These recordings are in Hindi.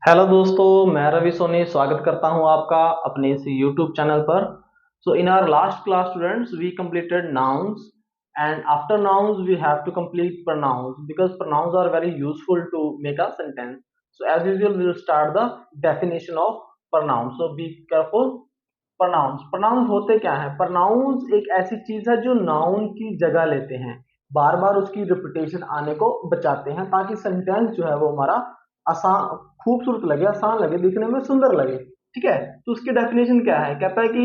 हेलो दोस्तों, मैं रवि सोनी स्वागत करता हूं आपका अपने इस यूट्यूब चैनल पर। So in our last class students we completed nouns, and after nouns we have to complete pronouns because pronouns are very useful to make a sentence. So as usual we will start the definition of pronouns. So be careful. Pronouns होते क्या है? Pronouns एक ऐसी चीज है जो noun की जगह लेते हैं, बार बार उसकी रिपीटेशन आने को बचाते हैं ताकि सेंटेंस जो है वो हमारा आसान, खूबसूरत लगे, आसान लगे, दिखने में सुंदर लगे। ठीक है, तो उसकी डेफिनेशन क्या है? कहता है कि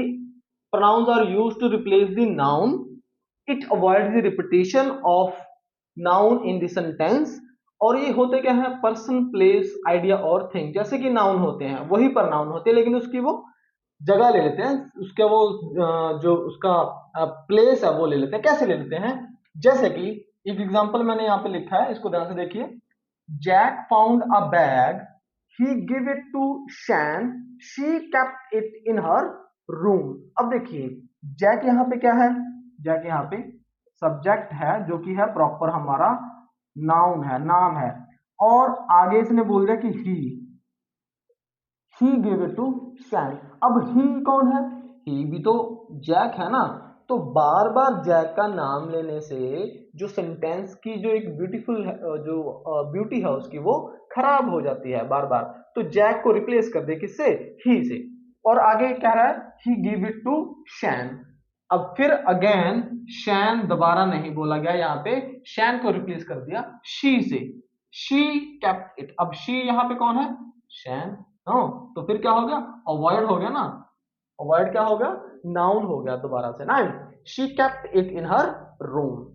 pronouns are used to replace the noun. It avoids the repetition of noun in the sentence. और ये होते क्या है? पर्सन, प्लेस, आइडिया और थिंग। जैसे कि नाउन होते हैं वही pronoun होते हैं, लेकिन उसकी वो जगह ले लेते हैं, उसका वो जो उसका प्लेस है वो ले लेते हैं। कैसे ले लेते हैं? जैसे कि एक एग्जांपल मैंने यहाँ पे लिखा है, इसको ध्यान से देखिए। Jack found a bag, he give it to Shane, she kept it in her room. अब देखिए, जैक यहाँ पे क्या है? जैक यहाँ पे सब्जेक्ट है जो कि है प्रॉपर हमारा नाउन है, नाम है। और आगे इसने बोल दिया कि ही गिव इट टू शैन। अब ही कौन है? ही भी तो जैक है ना। तो बार बार जैक का नाम लेने से जो सेंटेंस की जो एक ब्यूटीफुल जो ब्यूटी है उसकी वो खराब हो जाती है बार बार। तो जैक को रिप्लेस कर दे किससे? ही से। और आगे कह रहा है ही गिव इट टू शैन। अब फिर अगेन शैन दोबारा नहीं बोला गया, यहाँ पे शैन को रिप्लेस कर दिया शी से। She kept it. अब शी यहाँ पे कौन है? शैन। हाँ, तो फिर क्या हो गया? अवॉइड हो गया ना। अवॉइड क्या हो गया? नाउन हो गया दोबारा से ना। She kept it in her room.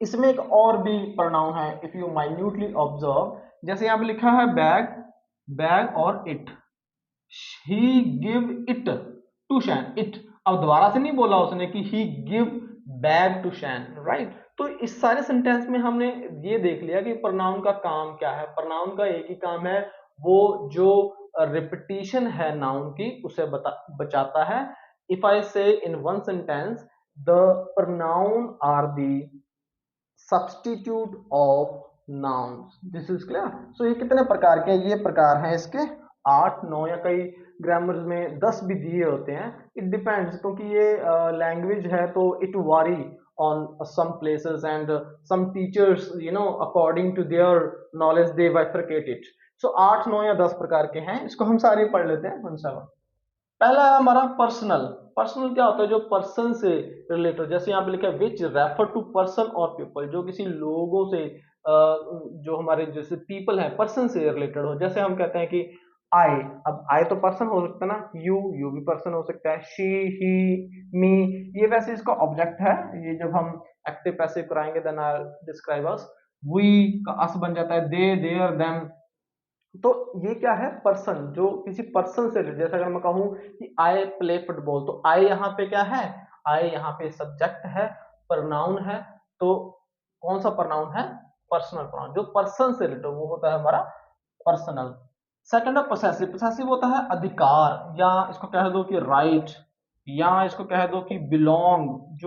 इसमें एक और भी प्रोनाउन है, इफ यू माइन्यूटली ऑब्जर्व। जैसे यहाँ पे लिखा है बैग, बैग और it. He give it to Shane, it. अब दोबारा से नहीं बोला उसने कि he give bag to Shane, right? तो इस सारे सेंटेंस में हमने ये देख लिया कि प्रोनाउन का काम क्या है। प्रोनाउन का एक ही काम है, वो जो रिपीटिशन है नाउन की उसे बचाता है। If I say in one sentence, the pronoun are the substitute of nouns. This is clear. So ये कितने प्रकार के? ये प्रकार हैं इसके 8 9 या कई ग्रामर में 10 भी दिए होते हैं। इट डिपेंड्स, क्योंकि ये लैंग्वेज है तो इट वारी on some places, and some teachers, according to their knowledge they bifurcate it. So 8 9 या 10 प्रकार के हैं, इसको हम सारे पढ़ लेते हैं। पहला है हमारा पर्सनल। पर्सनल क्या होता है? जो पर्सन से रिलेटेड। जैसे यहाँ पे लिखा है विच रेफर टू पर्सन और पीपल, जो किसी लोगों से जो हमारे जैसे पीपल है, पर्सन से रिलेटेड हो। जैसे हम कहते हैं कि आई। अब आई तो पर्सन हो सकता है ना। यू भी पर्सन हो सकता है। शी, ही, मी, ये वैसे इसका ऑब्जेक्ट है। ये जब हम एक्टिव पैसिव कराएंगे then I describe us. We का अस बन जाता है। They, there, them. तो ये क्या है? पर्सन, जो किसी पर्सन से रिलेटेड। जैसे अगर मैं कहूं कि आई प्ले फुटबॉल, तो आई यहाँ पे क्या है? आई यहाँ पे सब्जेक्ट है, प्रनाउन है। तो कौन सा प्रनाउन है? Personal pronoun. जो पर्सन से रिलेटेड वो होता है हमारा पर्सनल। सेकंड है पोसेसिव। पोसेसिव होता है अधिकार, या इसको कह दो कि राइट, या इसको कह दो कि बिलोंग।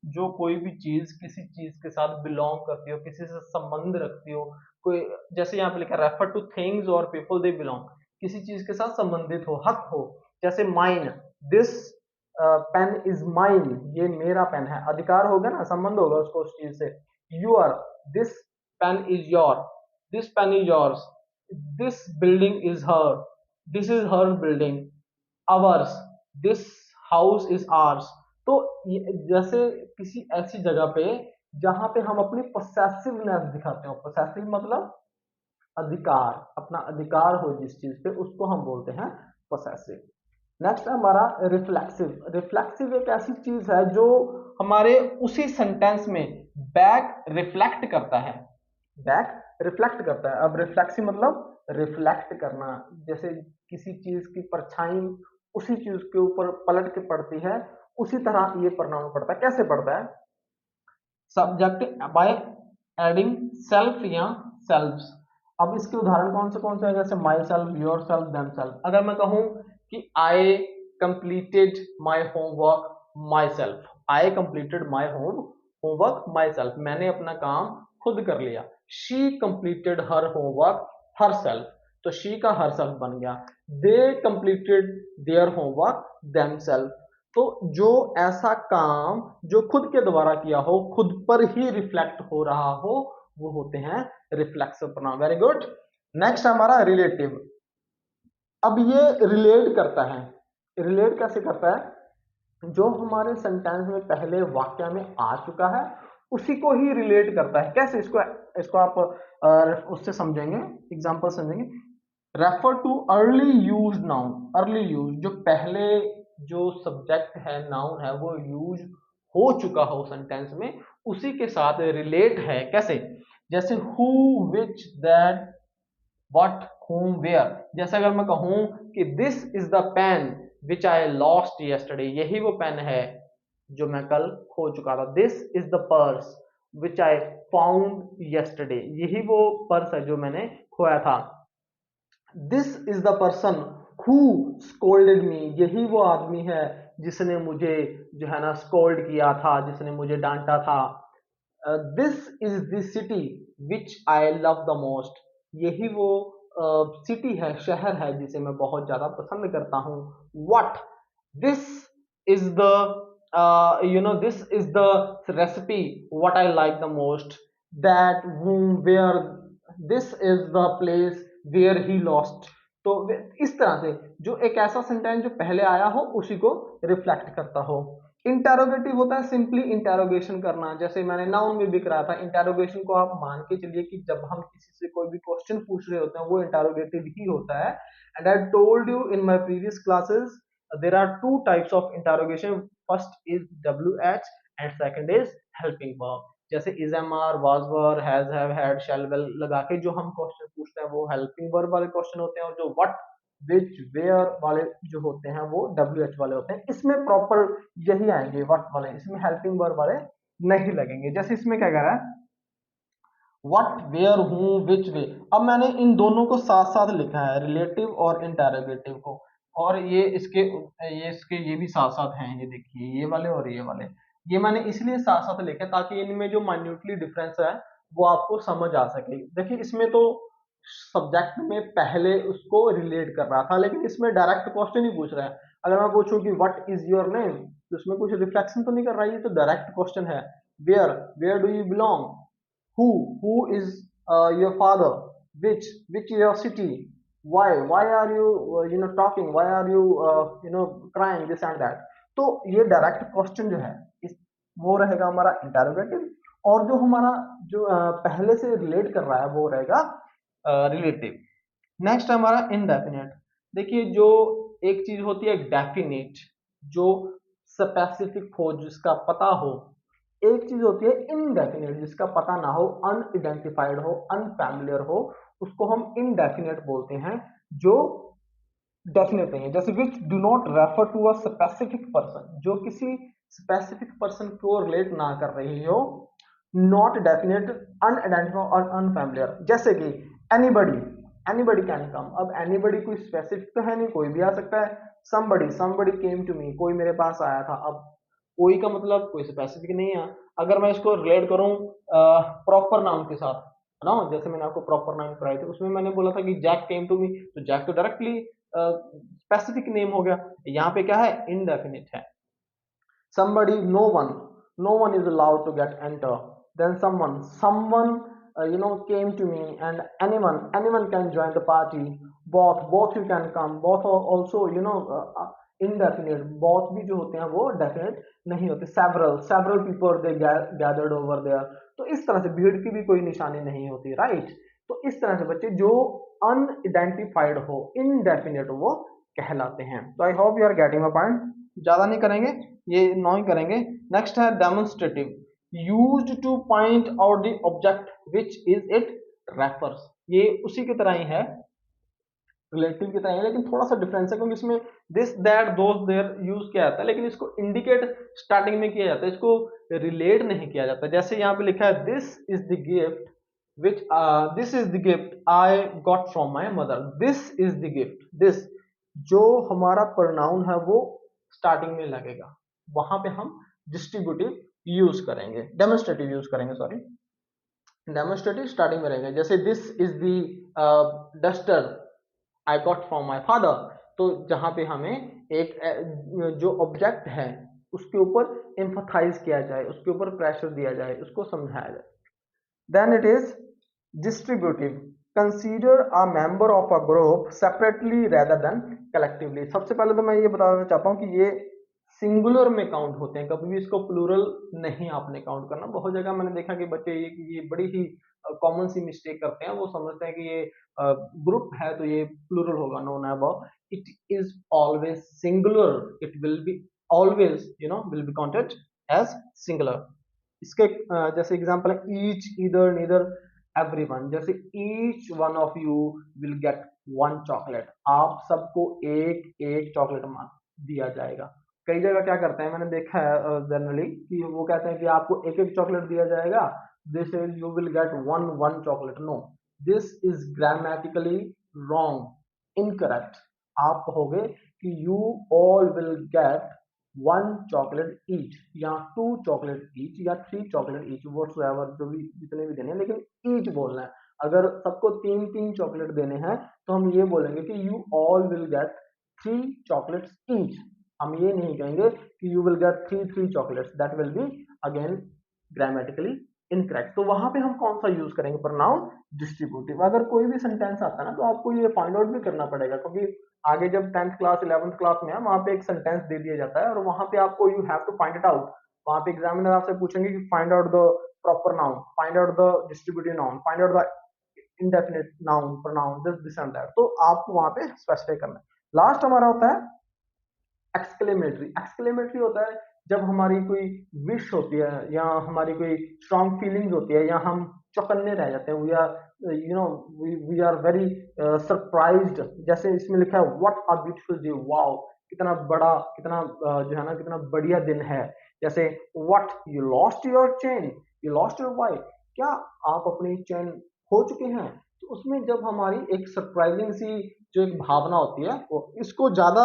जो कोई भी चीज किसी चीज के साथ बिलोंग करती हो, किसी से संबंध रखती हो। कोई, जैसे यहाँ पे लिखा है रेफर टू थिंग्स और पीपल दे बिलोंग, किसी चीज के साथ संबंधित हो, हक हो। जैसे mine, this pen is mine, ये मेरा पेन है। अधिकार होगा ना, संबंध होगा उसको उस चीज से। Your, this pen is your, this pen is yours, this building is her, this is her building. Ours, this house is ours. तो जैसे किसी ऐसी जगह पे जहां पे हम अपनी पोसेसिवनेस दिखाते हो। पोसेसिव मतलब अधिकार, अपना अधिकार हो जिस चीज पे, उसको हम बोलते हैं पोसेसिव। नेक्स्ट है हमारा रिफ्लेक्सिव। रिफ्लेक्सिव एक ऐसी चीज है जो हमारे उसी सेंटेंस में बैक रिफ्लेक्ट करता है। बैक रिफ्लेक्ट करता है। अब रिफ्लेक्सिव मतलब रिफ्लेक्ट करना। जैसे किसी चीज की परछाई उसी चीज के ऊपर पलट के पड़ती है, उसी तरह ये प्रोनाउन पड़ता है। कैसे पड़ता है? सब्जेक्ट बाय एडिंग सेल्फ या सेल्व्स। अब इसके उदाहरण कौन से हैं? जैसे my self, your self, them self. अगर मैं कहूं कि I completed my homework my self, I completed my homework my self, मैंने अपना काम खुद कर लिया। She completed her homework her self. तो शी का herself बन गया। दे कंप्लीटेड देयर होमवर्क themselves। तो जो ऐसा काम जो खुद के द्वारा किया हो, खुद पर ही रिफ्लेक्ट हो रहा हो, वो होते हैं reflexive pronoun. Very good. Next हमारा रिलेटिव। अब ये रिलेट करता है। रिलेट कैसे करता है? जो हमारे सेंटेंस में पहले वाक्य में आ चुका है उसी को ही रिलेट करता है। कैसे? इसको इसको आप उससे समझेंगे, एग्जांपल समझेंगे। Refer too early use noun. Early use, जो पहले जो सब्जेक्ट है, नाउन है, वो यूज हो चुका हो सेंटेंस में, उसी के साथ रिलेट है। कैसे? जैसे who, which, that, what, whom, where. जैसे अगर मैं कहूं कि this is the pen which I lost yesterday, यही वो पेन है जो मैं कल खो चुका था। This is the purse which I found yesterday, यही वो पर्स है जो मैंने खोया था। This is the person who scolded मी, यही वो आदमी है जिसने मुझे जो है ना स्कोल्ड किया था, जिसने मुझे डांटा था। This is the city which I love the most, यही वो सिटी है, शहर है जिसे मैं बहुत ज्यादा पसंद करता हूँ। What, this is the this is the recipe what I like the most. That, whom, where, this is the place where he lost. तो इस तरह से जो एक ऐसा सेंटेंस जो पहले आया हो उसी को रिफ्लेक्ट करता हो। इंटेरोगेटिव होता है सिंपली इंटेरोगेशन करना। जैसे मैंने नाउन में भी कराया था, इंटेरोगेशन को आप मान के चलिए कि जब हम किसी से कोई भी क्वेश्चन पूछ रहे होते हैं वो इंटेरोगेटिव ही होता है। And I told you in my previous classes there are two types of interrogation. First is WH and second is helping verb. जैसे is, am, are, was, were, has, have, had, shall, will लगा के जो हम क्वेश्चन पूछते हैं वो हेल्पिंग वर्ब वाले क्वेश्चन होते हैं, और जो व्हाट, विच, वेयर वाले जो होते हैं वो WH वाले होते हैं। इसमें प्रॉपर यही आएंगे व्हाट वाले, इसमें हेल्पिंग वर्ब वाले नहीं लगेंगे। जैसे इसमें क्या कह रहा है, व्हाट, वेयर, हु, विच, वे। अब मैंने इन दोनों को साथ साथ लिखा है, रिलेटिव और इंटेरोगेटिव को, और ये भी साथ साथ हैं। ये देखिए, ये वाले और ये वाले, ये मैंने इसलिए साथ साथ लिखे ताकि इनमें जो माइन्यूटली डिफरेंस है वो आपको समझ आ सके। देखिए इसमें तो सब्जेक्ट में पहले उसको रिलेट कर रहा था, लेकिन इसमें डायरेक्ट क्वेश्चन ही पूछ रहा है। अगर मैं पूछूं कि व्हाट इज योर नेम, तो उसमें कुछ रिफ्लेक्शन तो नहीं कर रहा है, ये तो डायरेक्ट क्वेश्चन है। Where do you belong, who is your father, which your city, why are you talking, why are you crying, this and that। तो ये डायरेक्ट क्वेश्चन जो है इस वो रहेगा हमारा इंटेरोगेटिव, और जो हमारा जो पहले से रिलेट कर रहा है वो रहेगा रिलेटिव। नेक्स्ट हमारा इनडेफिनेट। देखिए जो एक चीज होती है डेफिनेट, जो स्पेसिफिक हो, जिसका पता हो। एक चीज होती है इनडेफिनेट, जिसका पता ना हो, अनआइडेंटिफाइड हो, अनफैमिलियर हो, उसको हम इनडेफिनेट बोलते हैं, जो डेफिनेट नहीं है। जैसे which do not refer to a specific person, जो किसी स्पेसिफिक पर्सन को रिलेट ना कर रही हो। नॉट डेफिनेट, अनआइडेंटिफाइड और अनफैमिलियर। जैसे कि एनीबडी, एनीबडी कैन कम। अब एनीबडी कोई स्पेसिफिक तो है नहीं, कोई भी आ सकता है। समबडी केम टू मी, कोई मेरे पास आया था। अब कोई का मतलब कोई स्पेसिफिक नहीं है। अगर मैं इसको रिलेट करूं प्रॉपर नाउन के साथ, है ना, जैसे मैंने आपको प्रॉपर नाउन कराई थी, उसमें मैंने बोला था कि जैक केम टू मी, तो जैक तो डायरेक्टली स्पेसिफिक नेम हो गया। यहाँ पे क्या है, इनडेफिनिट है। somebody, no one is allowed to get enter. Then someone came to me, and anyone can join the party. Both you can come, both are also indefinite। both भी जो होते हैं वो definite नहीं होते। several people they gathered over there। तो इस तरह से भीड़ की भी कोई निशानी नहीं होती, राइट। तो इस तरह से बच्चे जो अनआइडेंटिफाइड हो, इनडेफिनेट, वो कहलाते हैं। तो I hope you are getting my point. ज्यादा नहीं करेंगे, ये 9 ही करेंगे। नेक्स्ट है demonstrative, used to point out the object which is it refers. ये उसी की तरह ही है, रिलेटिव की तरह है, लेकिन थोड़ा सा डिफरेंस है, क्योंकि इसमें this, that, those, there use किया जाता है, लेकिन इसको इंडिकेट स्टार्टिंग में किया जाता है, इसको रिलेट नहीं किया जाता। जैसे यहाँ पे लिखा है this is the gift which this is the gift I got from my mother। this is the gift, this जो हमारा प्रोनाउन है वो स्टार्टिंग में लगेगा, वहां पे हम डिस्ट्रीब्यूटिव यूज करेंगे, डेमोन्स्ट्रेटिव यूज करेंगे, सॉरी डेमोन्स्ट्रेटिव स्टार्टिंग में रहेंगे। जैसे this is the duster, I got from my father. तो जहां पे हमें एक जो ऑब्जेक्ट है उसके ऊपर एम्फसाइज किया जाए, उसके ऊपर प्रेशर दिया जाए, उसको समझाया जाए। Then it is distributive, consider a member of a group separately rather than collectively. सबसे पहले तो मैं ये बताना चाहता हूँ कि ये सिंगुलर में काउंट होते हैं, कभी भी इसको प्लूरल नहीं आपने काउंट करना। बहुत जगह मैंने देखा कि बच्चे ये बड़ी ही कॉमन सी मिस्टेक करते हैं, वो समझते हैं कि ये ग्रुप है तो ये प्लूरल होगा। No never, it is always singular, it will be always will be counted as singular. इसके जैसे एग्जांपल है ईच, ईदर, नीदर, एवरीवन। जैसे each one of you will get one chocolate, आप सबको एक एक चॉकलेट दिया जाएगा। कई जगह क्या करते हैं, मैंने देखा है जनरली कि वो कहते हैं कि आपको एक एक चॉकलेट दिया जाएगा, this is you will get one one chocolate. No, this is grammatically wrong, incorrect. आप कहोगे कि you all will get one chocolate each, या टू चॉकलेट ईच, या थ्री चॉकलेट ईच, व्हाटसोएवर, जो भी जितने भी देने हैं, लेकिन ईच बोलना है। अगर सबको तीन तीन चॉकलेट देने हैं तो हम ये बोलेंगे कि you all will get three chocolates each. हम ये नहीं कहेंगे कि you will get three three chocolates, that will be again grammatically incorrect. तो वहां पे हम कौन सा यूज करेंगे, प्रोनाउन डिस्ट्रीब्यूटिव। अगर कोई भी सेंटेंस आता है ना तो आपको ये फाइंड आउट भी करना पड़ेगा, क्योंकि आगे जब 10th क्लास 11th क्लास में है वहां पे एक सेंटेंस दे दिया जाता है और वहां पे आपको you have to find it out. वहां पे एग्जामिनर आपसे पूछेंगे कि find out the proper noun, find out the distributive noun, find out the indefinite noun, pronoun, this and that. तो आपको वहां पे स्पेसिफाई करना है। लास्ट हमारा होता है एक्सक्लेमेटरी। एक्सक्लेमेटरी होता है जब हमारी कोई विश होती है या हमारी कोई स्ट्रॉन्ग फीलिंग्स होती है या हम चौकन्ने रह जाते हैं, we are we are very surprised. जैसे इसमें लिखा है what a beautiful day, wow, कितना बड़ा, कितना जो है ना, कितना बढ़िया दिन है। जैसे what, you lost your chain, you lost your why, क्या आप अपनी चेन खो चुके हैं। तो उसमें जब हमारी एक सरप्राइजिंग सी जो एक भावना होती है, वो इसको ज्यादा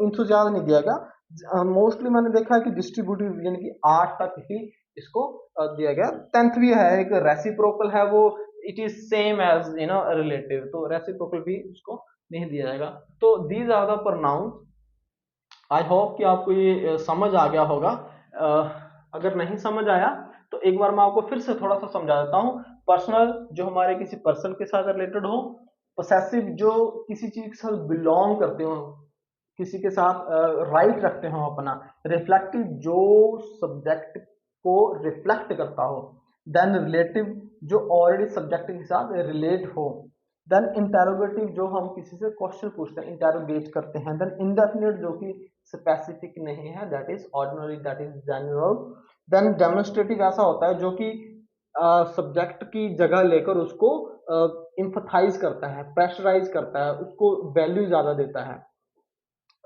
इंतजार नहीं दिया गया। मोस्टली मैंने देखा है कि डिस्ट्रीब्यूटिव यानी कि 8 तक ही इसको दिया गया। 10th भी है, एक रेसिप्रोकल है, वो it is same as relative, तो रेसिप्रोकल भी उसको नहीं दिया जाएगा। तो these are the pronoun. I hope कि आपको ये समझ आ गया होगा। अगर नहीं समझ आया तो एक बार मैं आपको फिर से थोड़ा सा समझा देता हूँ। पर्सनल जो हमारे किसी पर्सन के साथ रिलेटेड हो, पोसेसिव जो किसी चीज के साथ बिलोंग करते हो, किसी के साथ राइट रखते हो अपना, रिफ्लेक्टिव जो सब्जेक्ट को रिफ्लेक्ट करता हो, देन रिलेटिव जो ऑलरेडी सब्जेक्ट के साथ रिलेट हो, देन इंटेरोगेटिव जो हम किसी से क्वेश्चन पूछते हैं, इंटेरोगेट करते हैं, देन इंडेफिनिट जो कि स्पेसिफिक नहीं है, that is ordinary, that is general. Then demonstrative ऐसा होता है जो कि सब्जेक्ट की जगह लेकर उसको इंफथाइज करता है, प्रेशराइज करता है, उसको वैल्यू ज्यादा देता है।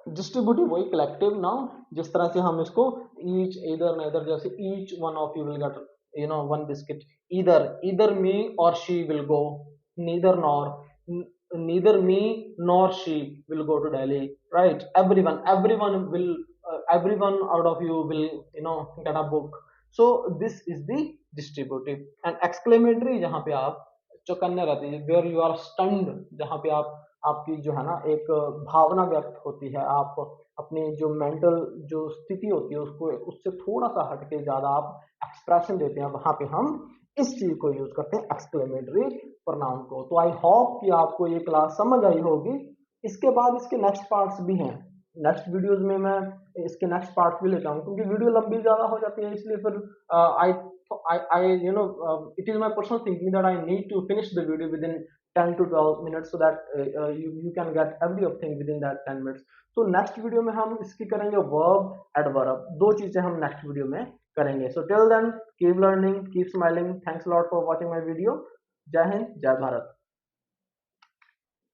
डिस्ट्रीब्यूटिव वही कलेक्टिव नाउन, जिस तरह से हम इसको ईच, इधर, नेदर, जैसे each one of you will get one biscuit, इधर, इधर मी और she will go, neither nor, neither me nor she will go to Delhi, right? Everyone will everyone out of you will get a book. So this is the distributive. And exclamatory जहाँ पे आप चौकन्ने रहते हैं, where you are stunned, जहाँ पे आप आपकी जो है ना एक भावना व्यक्त होती है, आप अपनी जो मेंटल जो स्थिति होती है उसको उससे थोड़ा सा हटके ज्यादा आप एक्सप्रेशन देते हैं, वहां पे हम इस चीज को यूज करते हैं एक्सक्लेमेटरी प्रोनाउन को। तो आई होप कि आपको ये क्लास समझ आई होगी। इसके बाद इसके नेक्स्ट पार्ट्स भी हैं, नेक्स्ट वीडियोस में मैं इसके नेक्स्ट पार्ट्स भी लेता हूँ, क्योंकि वीडियो लंबी ज्यादा हो जाती है, इसलिए फिर आई आई it is my personal thinking that I need to finish the video within 10 to 12 minutes so that you can get everything within that 10 minutes. तो नेक्स्ट वीडियो में हम इसकी करेंगे वर्ब एडवर्ब, दो चीजें हम नेक्स्ट वीडियो में करेंगे। So till then keep learning, keep smiling, thanks a lot for watching my video. जय हिंद, जय भारत।